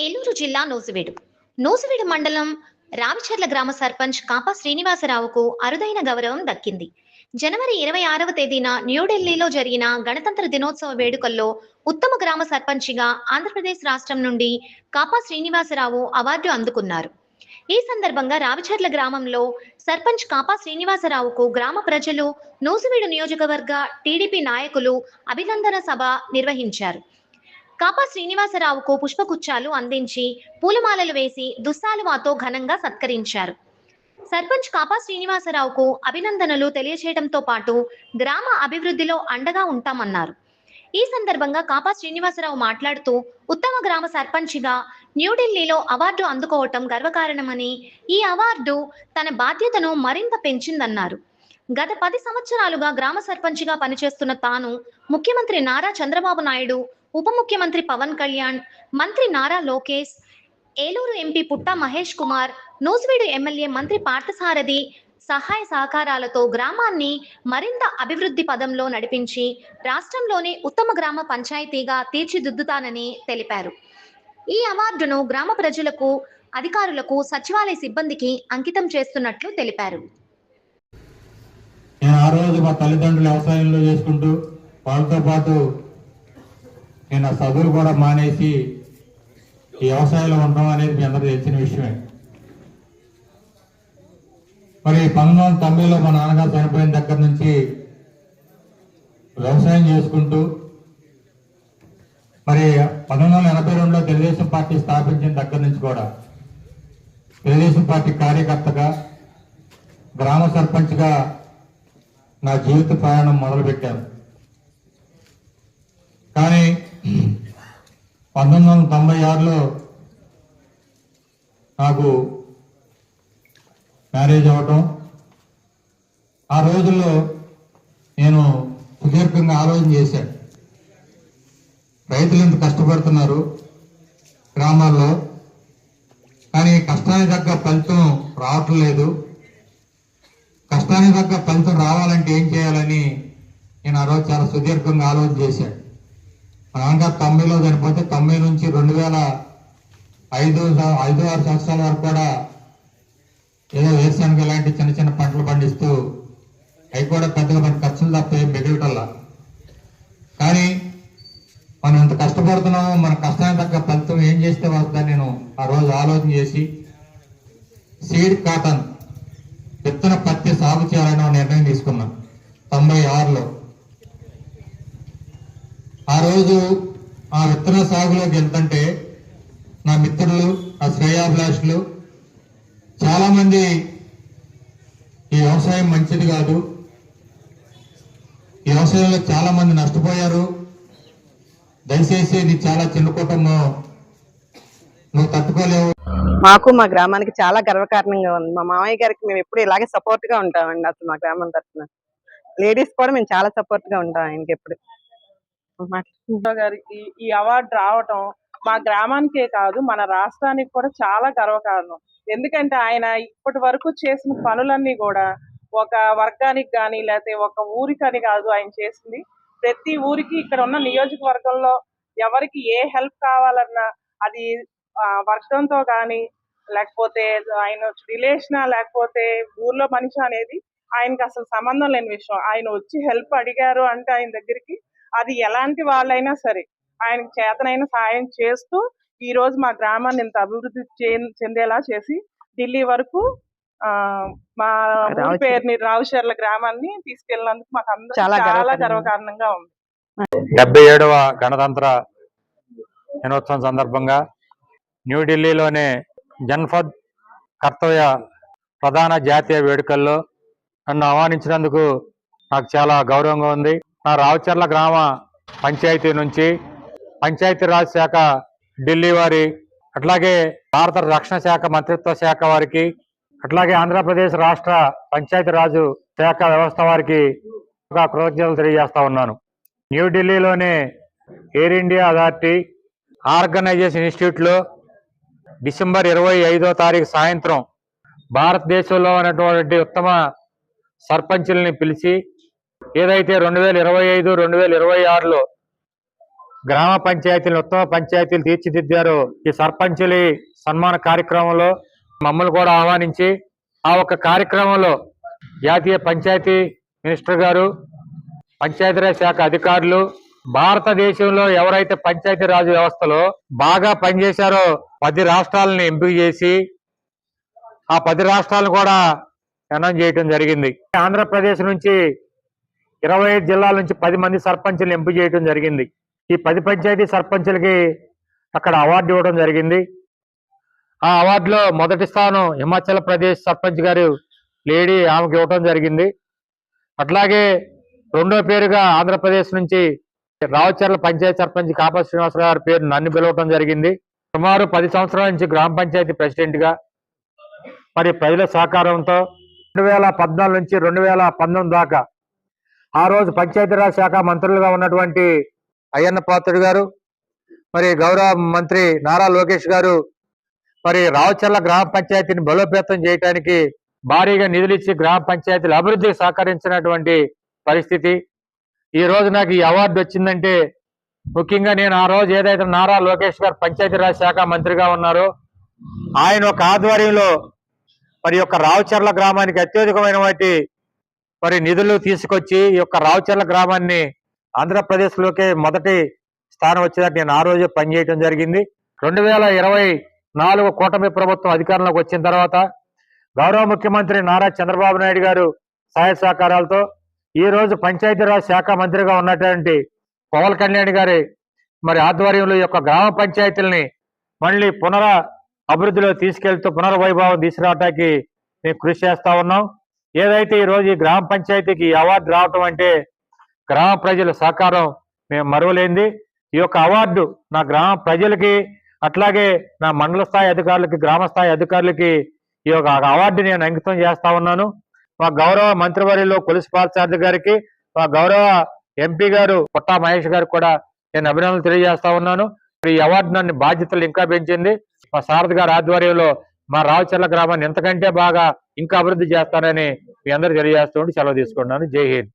ఏలూరు జిల్లా నూజివీడు మండలం రావిచర్ల గ్రామ సర్పంచ్ కాపా శ్రీనివాసరావుకు అరుదైన గౌరవం దక్కింది. జనవరి 26వ తేదీన న్యూఢిల్లీలో జరిగిన గణతంత్ర దినోత్సవ వేడుకల్లో ఉత్తమ గ్రామ సర్పంచిగా ఆంధ్రప్రదేశ్ రాష్ట్రం నుండి కాపా శ్రీనివాసరావు అవార్డు అందుకున్నారు. ఈ సందర్భంగా రావిచర్ల గ్రామంలో సర్పంచ్ కాపా శ్రీనివాసరావుకు గ్రామ ప్రజలు, నూజివీడు నియోజకవర్గ టీడీపీ నాయకులు అభినందన సభ నిర్వహించారు. కాపా శ్రీనివాసరావుకు పుష్పగుచ్చాలు అందించి పూలమాలలు వేసి దుస్సాలువాతో ఘనంగా సత్కరించారు. సర్పంచ్ కాపా శ్రీనివాసరావుకు అభినందనలు తెలియజేయడంతో పాటు గ్రామ అభివృద్ధిలో అండగా ఉంటామన్నారు. ఈ సందర్భంగా కాపా శ్రీనివాసరావు మాట్లాడుతూ ఉత్తమ గ్రామ సర్పంచిగా న్యూఢిల్లీలో అవార్డు అందుకోవటం గర్వకారణమని, ఈ అవార్డు తన బాధ్యతను మరింత పెంచిందన్నారు. గత 10 సంవత్సరాలుగా గ్రామ సర్పంచిగా పనిచేస్తున్న తాను ముఖ్యమంత్రి నారా చంద్రబాబు నాయుడు, ఉప ముఖ్యమంత్రి పవన్ కళ్యాణ్, మంత్రి నారా లోకేష్, ఏలూరు ఎంపీ పుట్ట మహేష్ కుమార్, నూజివీడు ఎమ్మెల్యే మంత్రి పార్థసారథి సహాయ సహకారాలతో గ్రామాన్ని మరింత అభివృద్ధి పదంలో నడిపించి రాష్ట్రంలోనే ఉత్తమ గ్రామ పంచాయతీగా తీర్చిదిద్దుతానని తెలిపారు. ఈ అవార్డును గ్రామ ప్రజలకు, అధికారులకు, సచివాలయ సిబ్బందికి అంకితం చేస్తున్నట్లు తెలిపారు. నేను ఆ రోజు మా తల్లిదండ్రులు వ్యవసాయంలో చేసుకుంటూ వాళ్ళతో పాటు నేను ఆ చదువులు కూడా మానేసి ఈ వ్యవసాయంలో ఉండడం అనేది మీ అందరూ తెలిసిన విషయమే. మరి 1990లో మా నాన్నగారు చనిపోయిన దగ్గర నుంచి వ్యవసాయం చేసుకుంటూ, మరి 1982లో తెలుగుదేశం పార్టీ స్థాపించిన దగ్గర నుంచి కూడా తెలుగుదేశం పార్టీ కార్యకర్తగా, గ్రామ సర్పంచ్గా నా జీవిత ప్రయాణం మొదలుపెట్టాను. కానీ 1996లో నాకు మ్యారేజ్ అవ్వటం, ఆ రోజుల్లో నేను సుదీర్ఘంగా ఆలోచన చేశాను. రైతులు ఎంత కష్టపడుతున్నారు గ్రామాల్లో, కానీ కష్టానికి తగ్గ ఫలితం రావటం లేదు. కష్టానికి తగ్గ ఫలితం రావాలంటే ఏం చేయాలని నేను ఆ రోజు చాలా సుదీర్ఘంగా ఆలోచన చేశాను. మా నాన్నగారు 90లో చనిపోతే 90 నుంచి 2005-6 సంవత్సరాల వరకు కూడా ఏదో వేరుశనగ ఇలాంటి చిన్న చిన్న పంటలు పండిస్తూ అవి కూడా పెద్దగా మన ఖర్చులు తప్ప ఏం మిగలటల్లా. కానీ మనం ఎంత కష్టపడుతున్నామో మన కష్టానికి తగ్గ ఫలితం ఏం చేస్తే వస్తుందని నేను ఆ రోజు ఆలోచన చేసి సీడ్ కాటన్ విత్తన పత్తి సాగు చేయాలని నిర్ణయం తీసుకున్నాను 96లో. ఆ రోజు ఆ విత్తన సాగులోకి వెళ్తుంటే నా మిత్రులు, ఆ శ్రేయాభిలాషులు చాలా మంది ఈ వ్యవసాయం మంచిది కాదు, ఈ వ్యవసాయంలో చాలా మంది నష్టపోయారు, దయచేసి ఇది చాలా చిన్న కుటుంబం, నువ్వు తట్టుకోలేవు. మాకు మా గ్రామానికి చాలా గర్వకారణంగా ఉంది. మా మామయ్య గారికి మేము ఎప్పుడు ఇలాగే సపోర్ట్ గా ఉంటామండి. అసలు మా గ్రామం తరఫున లేడీస్ కూడా మేము చాలా సపోర్ట్ గా ఉంటాం ఆయనకి ఎప్పుడు. గారికి ఈ అవార్డు రావటం మా గ్రామానికే కాదు మన రాష్ట్రానికి కూడా చాలా గర్వకారణం. ఎందుకంటే ఆయన ఇప్పటి వరకు చేసిన పనులన్నీ కూడా ఒక వర్గానికి కానీ లేకపోతే ఒక ఊరికని కాదు ఆయన చేసింది. ప్రతి ఊరికి ఇక్కడ ఉన్న నియోజకవర్గంలో ఎవరికి ఏ హెల్ప్ కావాలన్నా అది వర్గంతో కానీ లేకపోతే ఆయన రిలేషనా లేకపోతే ఊర్లో మనిషి అనేది ఆయనకి అసలు సంబంధం లేని విషయం. ఆయన వచ్చి హెల్ప్ అడిగారు అంటే ఆయన దగ్గరికి అది ఎలాంటి వాళ్ళైనా సరే ఆయనకి చేతనైన సాయం చేస్తూ ఈ రోజు మా గ్రామాన్ని ఇంత అభివృద్ధి చెందేలా చేసి ఢిల్లీ వరకు మా ఊరి పేరుని రావిచర్ల గ్రామాన్ని తీసుకెళ్ళినందుకు మాకు అందరూ చాలా గర్వకారణంగా ఉంది. 77వ గణతంత్ర దినోత్సవం సందర్భంగా న్యూఢిల్లీలోనే జన్పద్ కర్తవ్య ప్రధాన జాతీయ వేడుకల్లో నన్ను ఆహ్వానించినందుకు నాకు చాలా గౌరవంగా ఉంది. నా రావిచర్ల గ్రామ పంచాయతీ నుంచి పంచాయతీరాజ్ శాఖ ఢిల్లీ వారి, అట్లాగే భారత రక్షణ శాఖ మంత్రిత్వ శాఖ వారికి, అట్లాగే ఆంధ్రప్రదేశ్ రాష్ట్ర పంచాయతీరాజు శాఖ వ్యవస్థ వారికి కృతజ్ఞతలు తెలియజేస్తా ఉన్నాను. న్యూఢిల్లీలోనే ఎయిర్ ఇండియా అథారిటీ ఆర్గనైజేషన్ ఇన్స్టిట్యూట్లో డిసెంబర్ 25వ తారీఖు సాయంత్రం భారతదేశంలో ఉన్నటువంటి ఉత్తమ సర్పంచుల్ని పిలిచి ఏదైతే 2025-2026లో గ్రామ పంచాయతీలు ఉత్తమ పంచాయతీలు తీర్చిదిద్దారు. ఈ సర్పంచుల సన్మాన కార్యక్రమంలో మమ్మల్ని కూడా ఆహ్వానించి ఆ ఒక కార్యక్రమంలో జాతీయ పంచాయతీ మినిస్టర్ గారు, పంచాయతీరాజ్ శాఖ అధికారులు, భారతదేశంలో ఎవరైతే పంచాయతీరాజ్ వ్యవస్థలో బాగా పనిచేశారో 10 రాష్ట్రాలను ఎంపిక చేసి ఆ 10 రాష్ట్రాలను కూడా అనౌన్స్ చేయడం జరిగింది. ఆంధ్రప్రదేశ్ నుంచి 25 జిల్లాల నుంచి 10 మంది సర్పంచులు ఎంపిక చేయడం జరిగింది. ఈ 10 పంచాయతీ సర్పంచులకి అక్కడ అవార్డు ఇవ్వడం జరిగింది. ఆ అవార్డులో మొదటి స్థానం హిమాచల్ ప్రదేశ్ సర్పంచ్ గారు లేడీ, ఆమెకి ఇవ్వడం జరిగింది. అట్లాగే రెండో పేరుగా ఆంధ్రప్రదేశ్ నుంచి రావుచర్ల పంచాయతీ సర్పంచ్ కాపా శ్రీనివాసరావు గారి పేరు నన్ను పిలవటం జరిగింది. సుమారు 10 సంవత్సరాల నుంచి గ్రామ పంచాయతీ ప్రెసిడెంట్ గా మరి ప్రజల సహకారంతో 2014 నుంచి 2019 దాకా ఆ రోజు పంచాయతీరాజ్ శాఖ మంత్రులుగా ఉన్నటువంటి అయ్యన్న పాత్రుడు గారు, మరి గౌరవ మంత్రి నారా లోకేష్ గారు మరి రావుచర్ల గ్రామ పంచాయతీని బలోపేతం చేయడానికి భారీగా నిధులు ఇచ్చి గ్రామ పంచాయతీల అభివృద్ధికి సహకరించినటువంటి పరిస్థితి. ఈ రోజు నాకు ఈ అవార్డు వచ్చిందంటే ముఖ్యంగా నేను ఆ రోజు ఏదైతే నారా లోకేష్ గారు పంచాయతీరాజ్ శాఖ మంత్రిగా ఉన్నారో ఆయన ఒక ఆధ్వర్యంలో మరి యొక్క రావుచర్ల గ్రామానికి అత్యధికమైన మరి నిధులు తీసుకొచ్చి ఈ యొక్క రావుచర్ల గ్రామాన్ని ఆంధ్రప్రదేశ్ లోకే మొదటి స్థానం వచ్చేదాకా నేను ఆ రోజే పనిచేయడం జరిగింది. 2024 కూటమి ప్రభుత్వం అధికారంలోకి వచ్చిన తర్వాత గౌరవ ముఖ్యమంత్రి నారా చంద్రబాబు నాయుడు గారు సహాయ సహకారాలతో ఈ రోజు పంచాయతీరాజ్ శాఖ మంత్రిగా ఉన్నటువంటి పవన్ కళ్యాణ్ గారి మరి ఆధ్వర్యంలో ఈ యొక్క గ్రామ పంచాయతీలని మళ్ళీ అభివృద్ధిలో తీసుకెళ్తూ పునర్వైభవం తీసుకురావడానికి మేము కృషి చేస్తా ఉన్నాం. ఏదైతే ఈ రోజు ఈ గ్రామ పంచాయతీకి ఈ అవార్డు రావటం అంటే గ్రామ ప్రజల సహకారం మేము మరువలేంది. ఈ యొక్క అవార్డు నా గ్రామ ప్రజలకి అట్లాగే నా మండల స్థాయి అధికారులకి, గ్రామ స్థాయి అధికారులకి ఈ యొక్క అవార్డు నేను అంకితం చేస్తా ఉన్నాను. మా గౌరవ మంత్రివర్యులు కొలుసు పాల్సారథి గారికి, మా గౌరవ ఎంపీ గారు పుట్టా మహేష్ గారికి కూడా నేను అభినందనలు తెలియజేస్తా ఉన్నాను. ఈ అవార్డు నన్ను బాధ్యతలు ఇంకా పెంచింది. మా సారథి గారి ఆధ్వర్యంలో మా రావుచర్ల గ్రామాన్ని ఎంతకంటే బాగా ఇంకా అభివృద్ధి చేస్తానని మీ అందరూ తెలియజేస్తూ సెలవు తీసుకుంటున్నాను. జై హింద్.